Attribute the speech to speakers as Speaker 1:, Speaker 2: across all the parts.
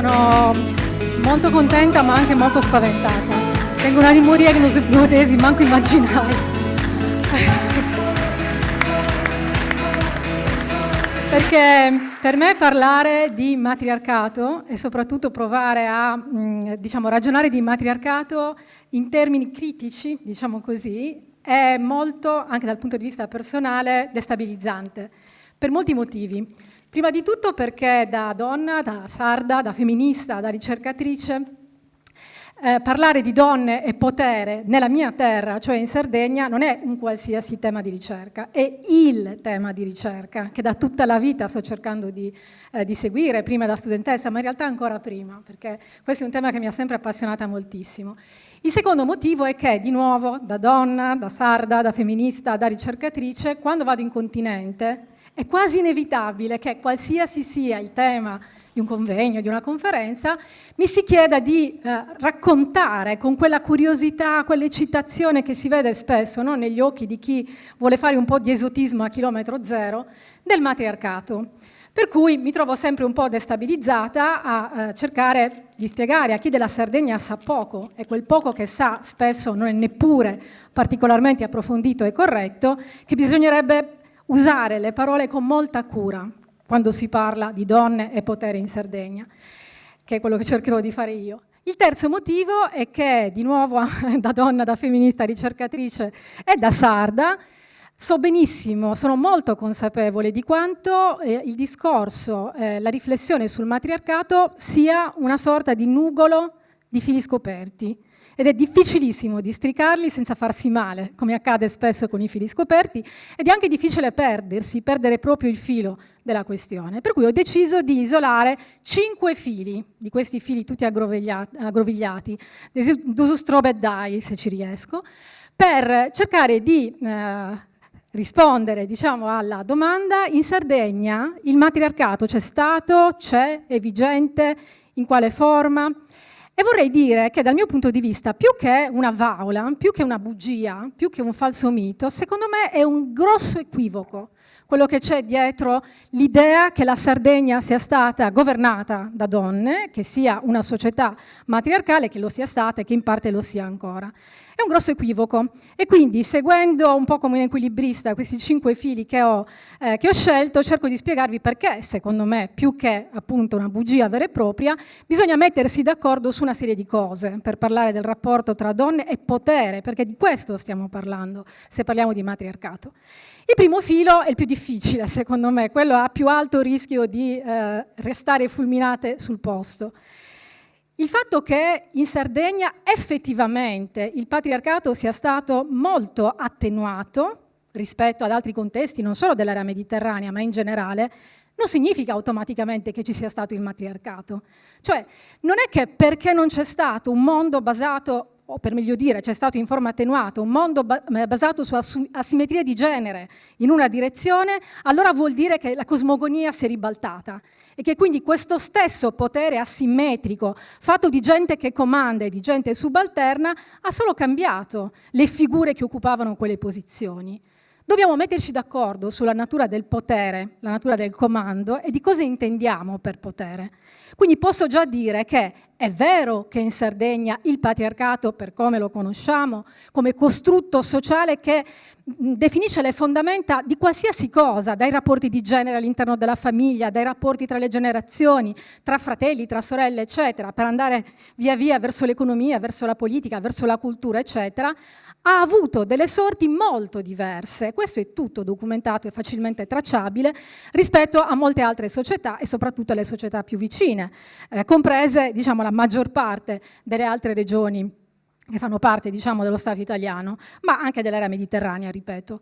Speaker 1: Sono molto contenta ma anche molto spaventata. Tengo una timoria che non si potessi manco immaginare. Perché per me parlare di matriarcato e soprattutto provare a ragionare di matriarcato in termini critici, diciamo così, è molto, anche dal punto di vista personale, destabilizzante, per molti motivi. Prima di tutto perché da donna, da sarda, da femminista, da ricercatrice, parlare di donne e potere nella mia terra, cioè in Sardegna, non è un qualsiasi tema di ricerca, è il tema di ricerca che da tutta la vita sto cercando di seguire, prima da studentessa, ma in realtà ancora prima, perché questo è un tema che mi ha sempre appassionata moltissimo. Il secondo motivo è che, di nuovo, da donna, da sarda, da femminista, da ricercatrice, quando vado in continente, è quasi inevitabile che qualsiasi sia il tema di un convegno, di una conferenza, mi si chieda di raccontare con quella curiosità, quell'eccitazione che si vede spesso, no, negli occhi di chi vuole fare un po' di esotismo a chilometro zero, del matriarcato. Per cui mi trovo sempre un po' destabilizzata a cercare di spiegare a chi della Sardegna sa poco, e quel poco che sa spesso non è neppure particolarmente approfondito e corretto, che bisognerebbe usare le parole con molta cura quando si parla di donne e potere in Sardegna, che è quello che cercherò di fare io. Il terzo motivo è che, di nuovo, da donna, da femminista, ricercatrice e da sarda, so benissimo, sono molto consapevole di quanto il discorso, la riflessione sul matriarcato sia una sorta di nugolo di fili scoperti. Ed è difficilissimo districarli senza farsi male, come accade spesso con i fili scoperti, ed è anche difficile perdere proprio il filo della questione. Per cui ho deciso di isolare 5 fili, di questi fili tutti aggrovigliati, strobe dai, se ci riesco, per cercare di rispondere, diciamo, alla domanda: in Sardegna il matriarcato c'è stato, c'è, è vigente, in quale forma? E vorrei dire che dal mio punto di vista, più che una vaula, più che una bugia, più che un falso mito, secondo me è un grosso equivoco quello che c'è dietro l'idea che la Sardegna sia stata governata da donne, che sia una società matriarcale, che lo sia stata e che in parte lo sia ancora. È un grosso equivoco, e quindi, seguendo un po' come un equilibrista questi 5 fili che ho scelto, cerco di spiegarvi perché, secondo me, più che appunto una bugia vera e propria, bisogna mettersi d'accordo su una serie di cose per parlare del rapporto tra donne e potere, perché di questo stiamo parlando se parliamo di matriarcato. Il primo filo è il più difficile, secondo me, quello a più alto rischio di restare fulminate sul posto. Il fatto che in Sardegna effettivamente il patriarcato sia stato molto attenuato rispetto ad altri contesti, non solo dell'area mediterranea, ma in generale, non significa automaticamente che ci sia stato il matriarcato. Cioè, non è che perché non c'è stato un mondo basato, o per meglio dire, c'è stato in forma attenuata, un mondo basato su asimmetria di genere in una direzione, allora vuol dire che la cosmogonia si è ribaltata e che quindi questo stesso potere asimmetrico, fatto di gente che comanda e di gente subalterna, ha solo cambiato le figure che occupavano quelle posizioni. Dobbiamo metterci d'accordo sulla natura del potere, la natura del comando e di cosa intendiamo per potere. Quindi posso già dire che è vero che in Sardegna il patriarcato, per come lo conosciamo, come costrutto sociale che definisce le fondamenta di qualsiasi cosa, dai rapporti di genere all'interno della famiglia, dai rapporti tra le generazioni, tra fratelli, tra sorelle, eccetera, per andare via via verso l'economia, verso la politica, verso la cultura, eccetera, ha avuto delle sorti molto diverse. Questo è tutto documentato e facilmente tracciabile rispetto a molte altre società e soprattutto alle società più vicine, comprese, diciamo, la maggior parte delle altre regioni che fanno parte, diciamo, dello Stato italiano, ma anche dell'area mediterranea, ripeto.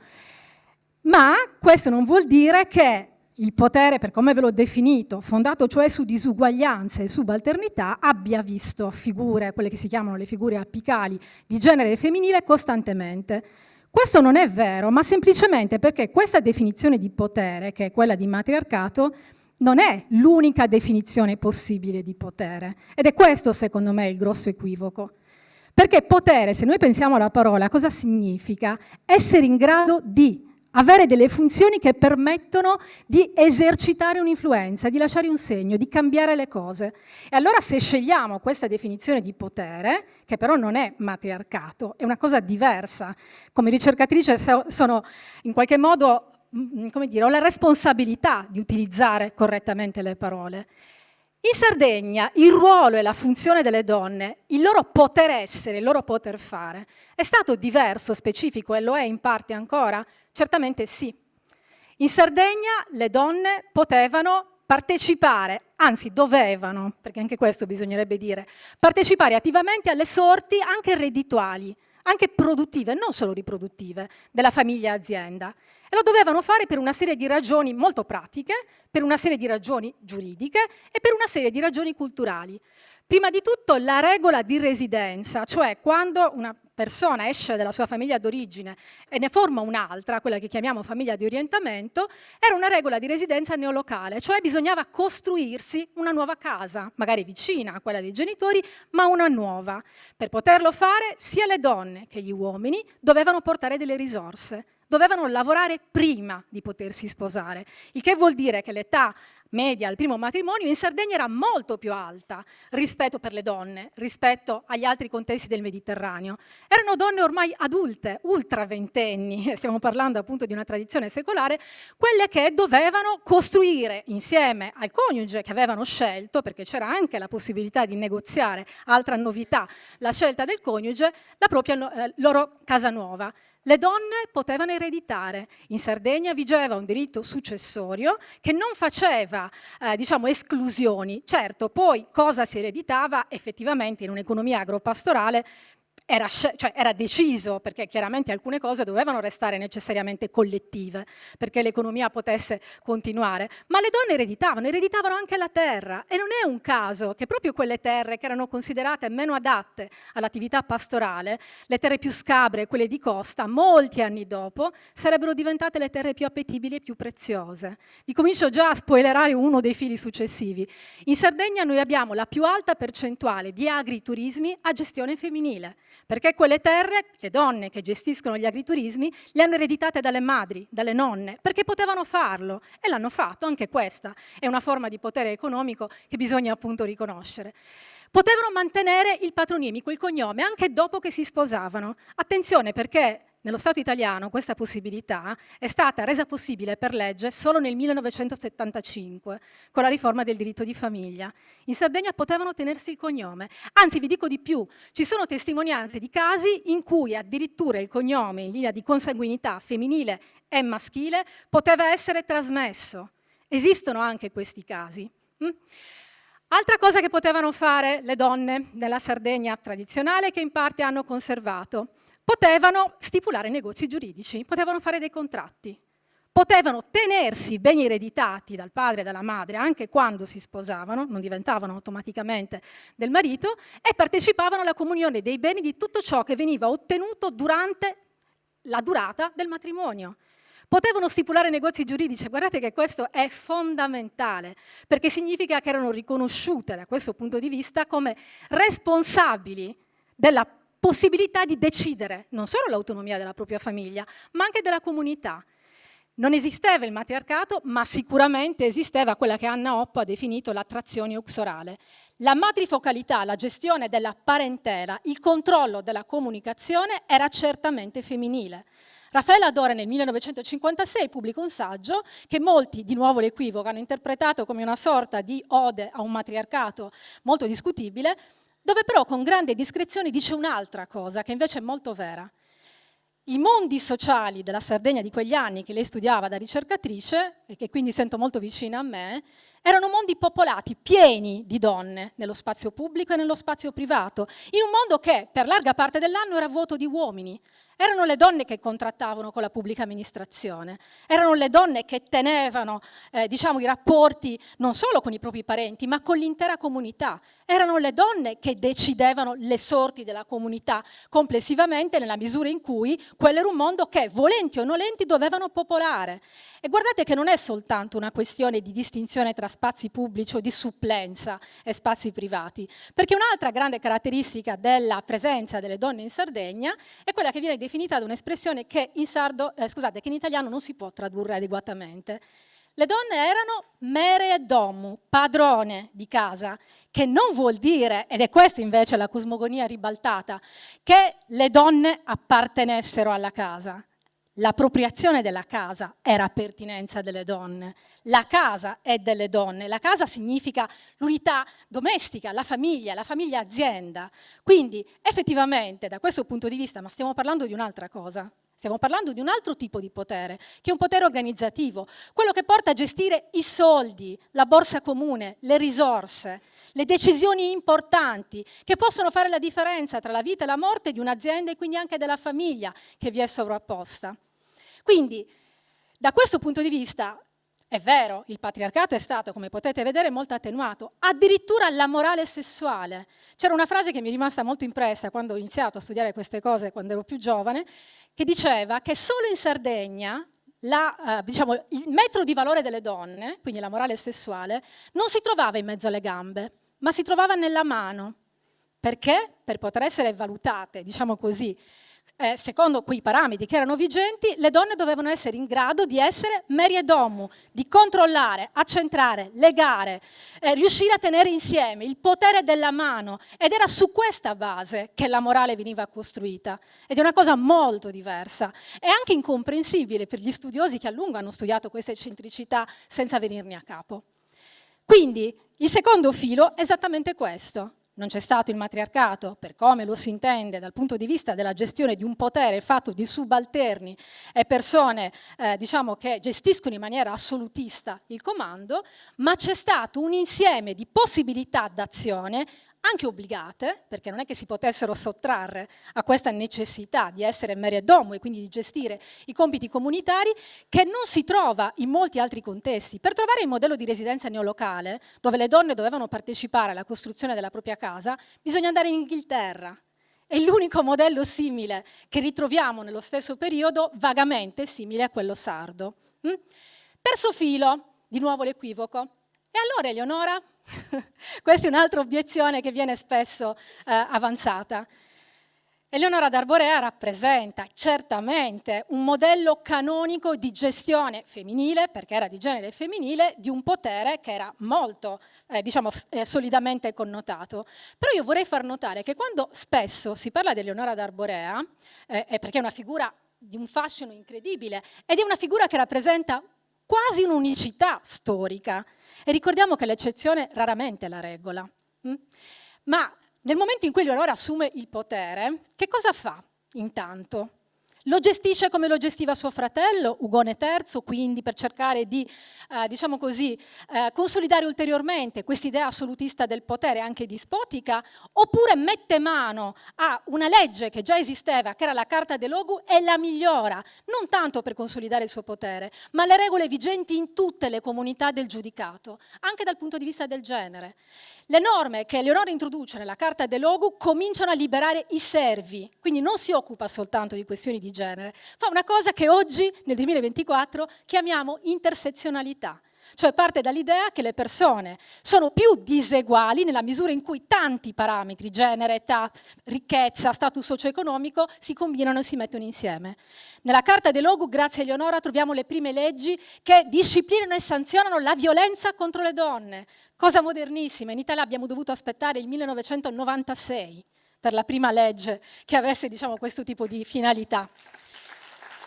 Speaker 1: Ma questo non vuol dire che il potere, per come ve l'ho definito, fondato cioè su disuguaglianze e subalternità, abbia visto figure, quelle che si chiamano le figure apicali di genere femminile, costantemente. Questo non è vero, ma semplicemente perché questa definizione di potere, che è quella di matriarcato, non è l'unica definizione possibile di potere. Ed è questo, secondo me, il grosso equivoco. Perché potere, se noi pensiamo alla parola, cosa significa? Essere in grado di avere delle funzioni che permettono di esercitare un'influenza, di lasciare un segno, di cambiare le cose. E allora se scegliamo questa definizione di potere, che però non è matriarcato, è una cosa diversa, come ricercatrice sono in qualche modo, come dire, ho la responsabilità di utilizzare correttamente le parole. In Sardegna il ruolo e la funzione delle donne, il loro poter essere, il loro poter fare, è stato diverso, specifico e lo è in parte ancora? Certamente sì. In Sardegna le donne potevano partecipare, anzi dovevano, perché anche questo bisognerebbe dire, partecipare attivamente alle sorti anche reddituali, anche produttive, non solo riproduttive, della famiglia azienda. E lo dovevano fare per una serie di ragioni molto pratiche, per una serie di ragioni giuridiche e per una serie di ragioni culturali. Prima di tutto la regola di residenza, cioè quando una persona esce dalla sua famiglia d'origine e ne forma un'altra, quella che chiamiamo famiglia di orientamento, era una regola di residenza neolocale, cioè bisognava costruirsi una nuova casa, magari vicina a quella dei genitori, ma una nuova. Per poterlo fare sia le donne che gli uomini dovevano portare delle risorse, dovevano lavorare prima di potersi sposare, il che vuol dire che l'età media al primo matrimonio in Sardegna era molto più alta rispetto per le donne, rispetto agli altri contesti del Mediterraneo. Erano donne ormai adulte, ultra ventenni, stiamo parlando appunto di una tradizione secolare, quelle che dovevano costruire insieme al coniuge che avevano scelto, perché c'era anche la possibilità di negoziare, altra novità, la scelta del coniuge, la propria loro casa nuova. Le donne potevano ereditare. In Sardegna vigeva un diritto successorio che non faceva esclusioni. Certo, poi cosa si ereditava effettivamente in un'economia agropastorale era deciso, perché chiaramente alcune cose dovevano restare necessariamente collettive perché l'economia potesse continuare, ma le donne ereditavano anche la terra, e non è un caso che proprio quelle terre che erano considerate meno adatte all'attività pastorale, le terre più scabre, quelle di costa, molti anni dopo sarebbero diventate le terre più appetibili e più preziose. Vi comincio già a spoilerare uno dei fili successivi. In Sardegna noi abbiamo la più alta percentuale di agriturismi a gestione femminile, perché quelle terre, le donne che gestiscono gli agriturismi, le hanno ereditate dalle madri, dalle nonne, perché potevano farlo e l'hanno fatto. Anche questa è una forma di potere economico che bisogna appunto riconoscere. Potevano mantenere il patronimico, il cognome, anche dopo che si sposavano. Attenzione, perché nello Stato italiano questa possibilità è stata resa possibile per legge solo nel 1975, con la riforma del diritto di famiglia. In Sardegna potevano tenersi il cognome. Anzi, vi dico di più, ci sono testimonianze di casi in cui addirittura il cognome in linea di consanguinità femminile e maschile poteva essere trasmesso. Esistono anche questi casi. Altra cosa che potevano fare le donne nella Sardegna tradizionale, che in parte hanno conservato: potevano stipulare negozi giuridici, potevano fare dei contratti, potevano tenersi beni ereditati dal padre e dalla madre anche quando si sposavano, non diventavano automaticamente del marito, e partecipavano alla comunione dei beni di tutto ciò che veniva ottenuto durante la durata del matrimonio. Potevano stipulare negozi giuridici, guardate che questo è fondamentale, perché significa che erano riconosciute da questo punto di vista come responsabili della possibilità di decidere non solo l'autonomia della propria famiglia, ma anche della comunità. Non esisteva il matriarcato, ma sicuramente esisteva quella che Anna Oppo ha definito l'attrazione uxorale. La matrifocalità, la gestione della parentela, il controllo della comunicazione era certamente femminile. Raffaella Dore nel 1956 pubblica un saggio che molti, di nuovo l'equivoco, hanno interpretato come una sorta di ode a un matriarcato molto discutibile, dove però con grande discrezione dice un'altra cosa che invece è molto vera. I mondi sociali della Sardegna di quegli anni, che lei studiava da ricercatrice e che quindi sento molto vicina a me, erano mondi popolati, pieni di donne nello spazio pubblico e nello spazio privato, in un mondo che per larga parte dell'anno era vuoto di uomini. Erano le donne che contrattavano con la pubblica amministrazione, erano le donne che tenevano i rapporti non solo con i propri parenti, ma con l'intera comunità. Erano le donne che decidevano le sorti della comunità complessivamente, nella misura in cui quello era un mondo che, volenti o nolenti, dovevano popolare. E guardate che non è soltanto una questione di distinzione tra spazi pubblici o di supplenza e spazi privati. Perché un'altra grande caratteristica della presenza delle donne in Sardegna è quella che viene definita da un'espressione che che in italiano non si può tradurre adeguatamente. Le donne erano mere domu, padrone di casa, che non vuol dire, ed è questa invece la cosmogonia ribaltata, che le donne appartenessero alla casa. L'appropriazione della casa era pertinenza delle donne. La casa è delle donne. La casa significa l'unità domestica, la famiglia azienda. Quindi effettivamente da questo punto di vista, ma stiamo parlando di un'altra cosa, stiamo parlando di un altro tipo di potere, che è un potere organizzativo, quello che porta a gestire i soldi, la borsa comune, le risorse, le decisioni importanti che possono fare la differenza tra la vita e la morte di un'azienda e quindi anche della famiglia che vi è sovrapposta. Quindi, da questo punto di vista, è vero, il patriarcato è stato, come potete vedere, molto attenuato, addirittura la morale sessuale. C'era una frase che mi è rimasta molto impressa quando ho iniziato a studiare queste cose, quando ero più giovane, che diceva che solo in Sardegna il metro di valore delle donne, quindi la morale sessuale, non si trovava in mezzo alle gambe, ma si trovava nella mano. Perché? Per poter essere valutate, diciamo così, secondo quei parametri che erano vigenti, le donne dovevano essere in grado di essere merie domu, di controllare, accentrare, legare, riuscire a tenere insieme il potere della mano, ed era su questa base che la morale veniva costruita, ed è una cosa molto diversa e anche incomprensibile per gli studiosi che a lungo hanno studiato queste eccentricità senza venirne a capo. Quindi il secondo filo è esattamente questo. Non c'è stato il matriarcato, per come lo si intende dal punto di vista della gestione di un potere fatto di subalterni e persone che gestiscono in maniera assolutista il comando, ma c'è stato un insieme di possibilità d'azione, anche obbligate, perché non è che si potessero sottrarre a questa necessità di essere mere domu e quindi di gestire i compiti comunitari, che non si trova in molti altri contesti. Per trovare il modello di residenza neolocale, dove le donne dovevano partecipare alla costruzione della propria casa, bisogna andare in Inghilterra. È l'unico modello simile che ritroviamo nello stesso periodo, vagamente simile a quello sardo. Terzo filo, di nuovo l'equivoco. E allora, Eleonora? Questa è un'altra obiezione che viene spesso avanzata. Eleonora d'Arborea rappresenta certamente un modello canonico di gestione femminile, perché era di genere femminile, di un potere che era molto solidamente connotato. Però io vorrei far notare che quando spesso si parla di Eleonora d'Arborea, perché è una figura di un fascino incredibile ed è una figura che rappresenta quasi un'unicità storica, e ricordiamo che l'eccezione raramente è la regola. Ma nel momento in cui Eleonora assume il potere, che cosa fa intanto? Lo gestisce come lo gestiva suo fratello, Ugone III, quindi per cercare di, consolidare ulteriormente quest'idea assolutista del potere, anche dispotica, oppure mette mano a una legge che già esisteva, che era la Carta de Logu, e la migliora, non tanto per consolidare il suo potere, ma le regole vigenti in tutte le comunità del giudicato, anche dal punto di vista del genere. Le norme che Eleonora introduce nella Carta de Logu cominciano a liberare i servi, quindi non si occupa soltanto di questioni di genere, fa una cosa che oggi, nel 2024, chiamiamo intersezionalità, cioè parte dall'idea che le persone sono più diseguali nella misura in cui tanti parametri, genere, età, ricchezza, status socio-economico, si combinano e si mettono insieme. Nella Carta de Logu, grazie a Eleonora, troviamo le prime leggi che disciplinano e sanzionano la violenza contro le donne, cosa modernissima. In Italia abbiamo dovuto aspettare il 1996 per la prima legge che avesse, questo tipo di finalità.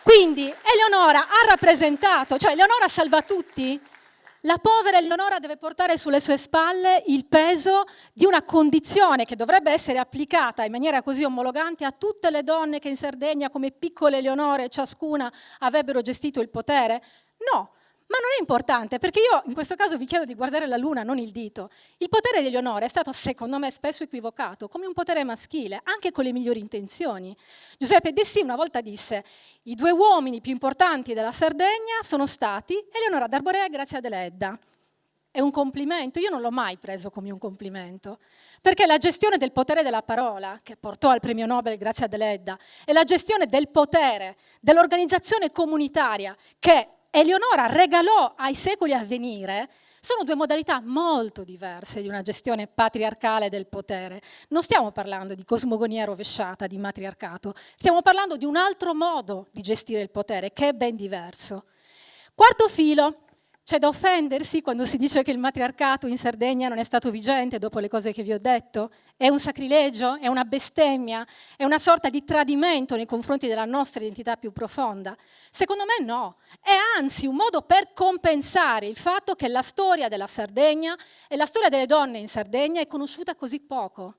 Speaker 1: Quindi Eleonora ha rappresentato, cioè Eleonora salva tutti. La povera Eleonora deve portare sulle sue spalle il peso di una condizione che dovrebbe essere applicata in maniera così omologante a tutte le donne che in Sardegna, come piccole Eleonore, ciascuna avrebbero gestito il potere? No. Ma non è importante, perché io in questo caso vi chiedo di guardare la luna, non il dito. Il potere di Eleonora è stato, secondo me, spesso equivocato come un potere maschile, anche con le migliori intenzioni. Giuseppe Dessì una volta disse: i due uomini più importanti della Sardegna sono stati Eleonora d'Arborea e Grazia Deledda. È un complimento? Io non l'ho mai preso come un complimento, perché la gestione del potere della parola, che portò al premio Nobel Grazia Deledda, e la gestione del potere dell'organizzazione comunitaria, che Eleonora regalò ai secoli a venire, Sono due modalità molto diverse di una gestione patriarcale del potere. Non stiamo parlando di cosmogonia rovesciata, di matriarcato, stiamo parlando di un altro modo di gestire il potere, che è ben diverso. Quarto filo. C'è da offendersi quando si dice che il matriarcato in Sardegna non è stato vigente dopo le cose che vi ho detto? È un sacrilegio? È una bestemmia? È una sorta di tradimento nei confronti della nostra identità più profonda? Secondo me no. È anzi un modo per compensare il fatto che la storia della Sardegna e la storia delle donne in Sardegna è conosciuta così poco.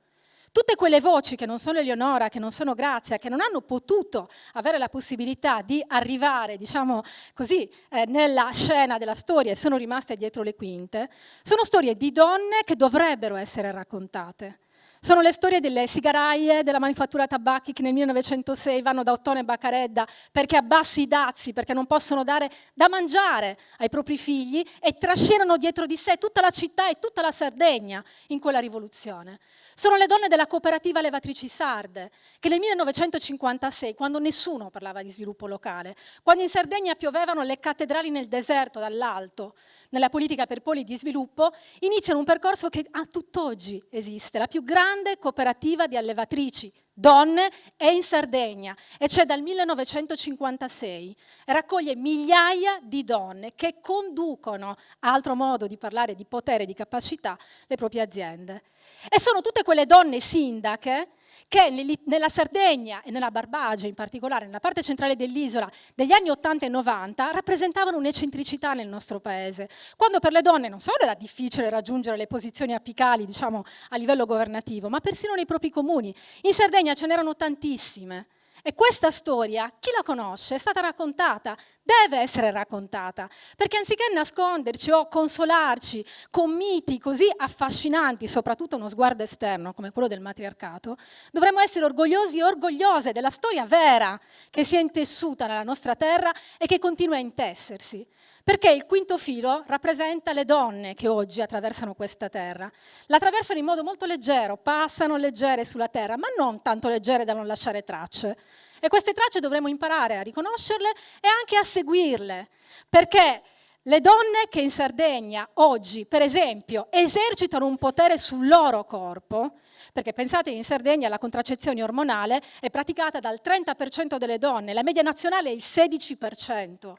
Speaker 1: Tutte quelle voci che non sono Eleonora, che non sono Grazia, che non hanno potuto avere la possibilità di arrivare, diciamo così, nella scena della storia e sono rimaste dietro le quinte, sono storie di donne che dovrebbero essere raccontate. Sono le storie delle sigaraie della manifattura tabacchi che nel 1906 vanno da Ottone Baccaredda perché a bassi dazi, perché non possono dare da mangiare ai propri figli e trascinano dietro di sé tutta la città e tutta la Sardegna in quella rivoluzione. Sono le donne della cooperativa Levatrici Sarde che nel 1956, quando nessuno parlava di sviluppo locale, quando in Sardegna piovevano le cattedrali nel deserto dall'alto, nella politica per poli di sviluppo, iniziano un percorso che a tutt'oggi esiste, la più grande cooperativa di allevatrici donne è in Sardegna e c'è dal 1956 e raccoglie migliaia di donne che conducono, altro modo di parlare di potere e di capacità, le proprie aziende. E sono tutte quelle donne sindache che nella Sardegna e nella Barbagia, in particolare nella parte centrale dell'isola, degli anni 80 e 90, rappresentavano un'eccentricità nel nostro paese, quando per le donne non solo era difficile raggiungere le posizioni apicali, diciamo, a livello governativo, ma persino nei propri comuni. In Sardegna ce n'erano tantissime. E questa storia, chi la conosce, è stata raccontata, deve essere raccontata, perché anziché nasconderci o consolarci con miti così affascinanti, soprattutto uno sguardo esterno come quello del matriarcato, dovremmo essere orgogliosi e orgogliose della storia vera che si è intessuta nella nostra terra e che continua a intessersi. Perché il quinto filo rappresenta le donne che oggi attraversano questa terra. La attraversano in modo molto leggero, passano leggere sulla terra, ma non tanto leggere da non lasciare tracce. E queste tracce dovremo imparare a riconoscerle e anche a seguirle, perché le donne che in Sardegna oggi, per esempio, esercitano un potere sul loro corpo, perché pensate che in Sardegna la contraccezione ormonale è praticata dal 30% delle donne, la media nazionale è il 16%.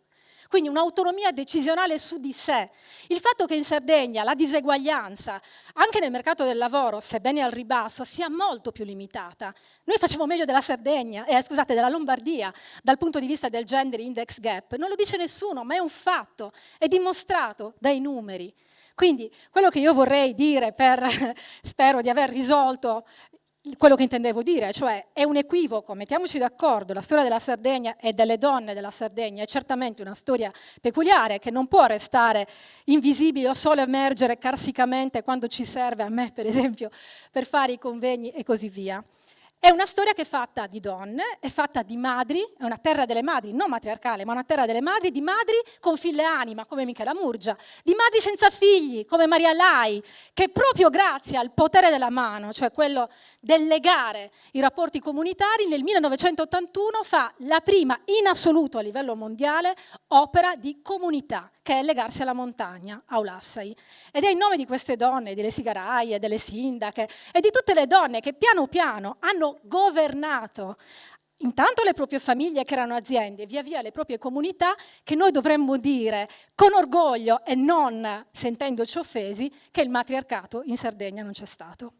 Speaker 1: Quindi un'autonomia decisionale su di sé. Il fatto che in Sardegna la diseguaglianza, anche nel mercato del lavoro, sebbene al ribasso, sia molto più limitata. Noi facciamo meglio della Sardegna, della Lombardia, dal punto di vista del gender index gap. Non lo dice nessuno, ma è un fatto, è dimostrato dai numeri. Quindi quello che io vorrei dire spero di aver risolto quello che intendevo dire, cioè è un equivoco, mettiamoci d'accordo, la storia della Sardegna e delle donne della Sardegna è certamente una storia peculiare che non può restare invisibile o solo emergere carsicamente quando ci serve, a me per esempio, per fare i convegni e così via. È una storia che è fatta di donne, è fatta di madri, è una terra delle madri, non matriarcale, ma una terra delle madri, di madri con figlie anima, come Michela Murgia, di madri senza figli, come Maria Lai, che proprio grazie al potere della mano, cioè quello del legare i rapporti comunitari, nel 1981 fa la prima in assoluto a livello mondiale opera di comunità, che è legarsi alla montagna, a Ulassai. Ed è in nome di queste donne, delle sigaraie, delle sindache e di tutte le donne che piano piano hanno governato intanto le proprie famiglie che erano aziende, via via le proprie comunità, che noi dovremmo dire con orgoglio e non sentendoci offesi che il matriarcato in Sardegna non c'è stato.